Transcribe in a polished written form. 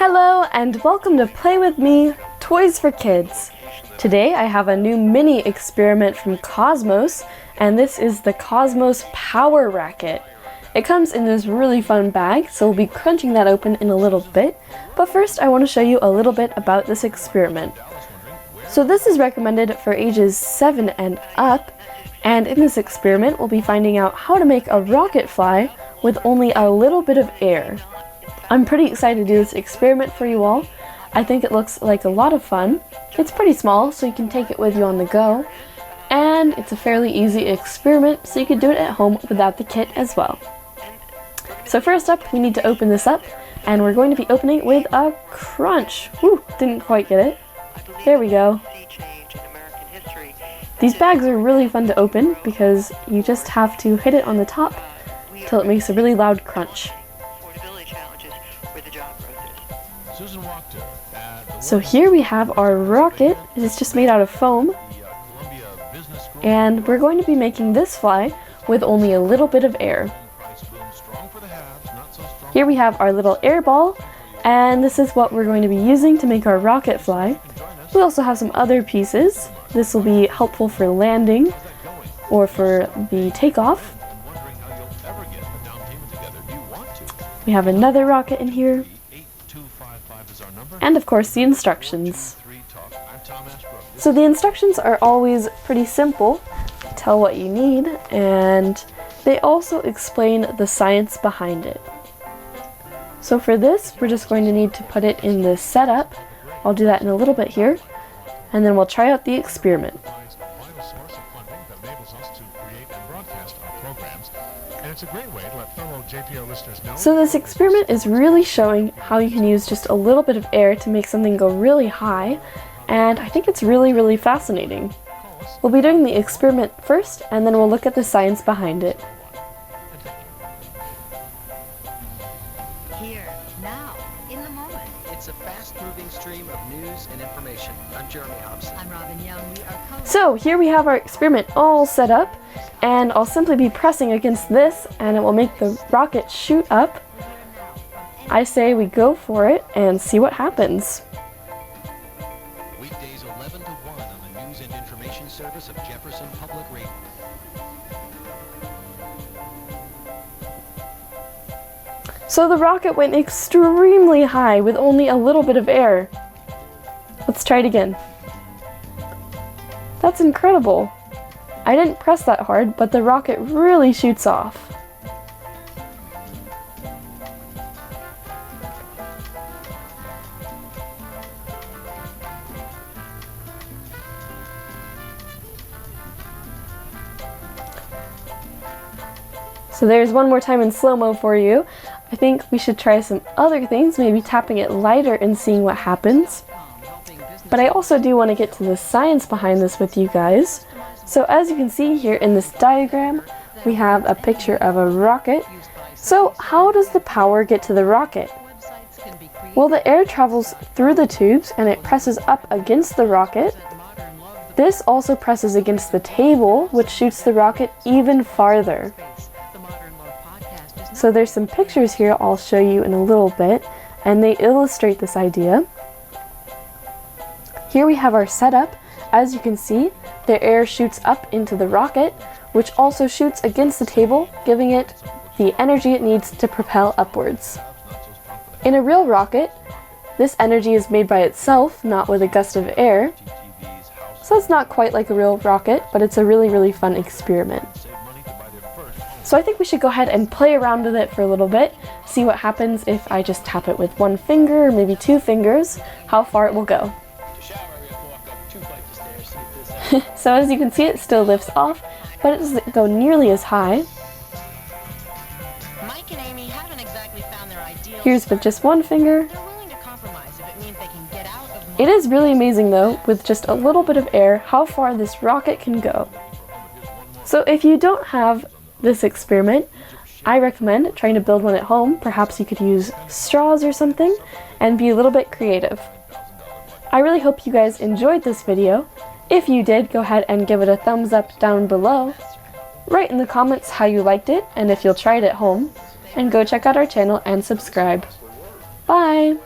Hello and welcome to Play With Me, Toys for Kids. Today I have a new mini experiment from Kosmos, and this is the Kosmos Power Racket. It comes in this really fun bag, so we'll be crunching that open in a little bit, but first I want to show you a little bit about this experiment. So this is recommended for ages 7 and up, and in this experiment we'll be finding out how to make a rocket fly with only a little bit of air. I'm pretty excited to do this experiment for you all. I think it looks like a lot of fun. It's pretty small, so you can take it with you on the go, and it's a fairly easy experiment, so you can do it at home without the kit as well. So first up, we need to open this up, and we're going to be opening it with a crunch. Whew, didn't quite get it. There we go. These bags are really fun to open because you just have to hit it on the top till it makes a really loud crunch. So here we have our rocket. It is just made out of foam, and we're going to be making this fly with only a little bit of air. Here we have our little air ball, and this is what we're going to be using to make our rocket fly. We also have some other pieces. This will be helpful for landing or for the takeoff. We have another rocket in here. And of course the instructions. So the instructions are always pretty simple. Tell what you need, and they also explain the science behind it. So for this, we're just going to need to put it in the setup. I'll do that in a little bit here, and then we'll try out the experiment. It's a great way to let fellow JPO listeners know. So this experiment is really showing how you can use just a little bit of air to make something go really high, and I think it's really fascinating. We'll be doing the experiment first, and then we'll look at the science behind it. Here, now, in the moment. It's a fast-moving stream of news and information. I'm Jeremy Hobbs. I'm Robin Young. We are So here we have our experiment all set up, and I'll simply be pressing against this and it will make the rocket shoot up. I say we go for it and see what happens. Weekdays 11 to 1 on the News and Information Service of Jefferson Public Radio. So the rocket went extremely high with only a little bit of air. Let's try it again. That's incredible. I didn't press that hard, but the rocket really shoots off. So there's one more time in slow-mo for you. I think we should try some other things, maybe tapping it lighter and seeing what happens. But I also do want to get to the science behind this with you guys. So as you can see here in this diagram, we have a picture of a rocket. So how does the power get to the rocket? Well, the air travels through the tubes and it presses up against the rocket. This also presses against the table, which shoots the rocket even farther. So there's some pictures here I'll show you in a little bit, and they illustrate this idea. Here we have our setup. As you can see, the air shoots up into the rocket, which also shoots against the table, giving it the energy it needs to propel upwards. In a real rocket, this energy is made by itself, not with a gust of air. So it's not quite like a real rocket, but it's a really fun experiment. So I think we should go ahead and play around with it for a little bit, see what happens if I just tap it with one finger or maybe 2 fingers, how far it will go. So as you can see, it still lifts off, but it doesn't go nearly as high. Mike and Amy haven't exactly found their ideal. Here's with just 1 finger. They're willing to compromise if it means they can get out of. It is really amazing though, with just a little bit of air, how far this rocket can go. So if you don't have this experiment, I recommend trying to build one at home. Perhaps you could use straws or something and be a little bit creative. I really hope you guys enjoyed this video. If you did, go ahead and give it a thumbs up down below. Write in the comments how you liked it and if you'll try it at home. And go check out our channel and subscribe. Bye!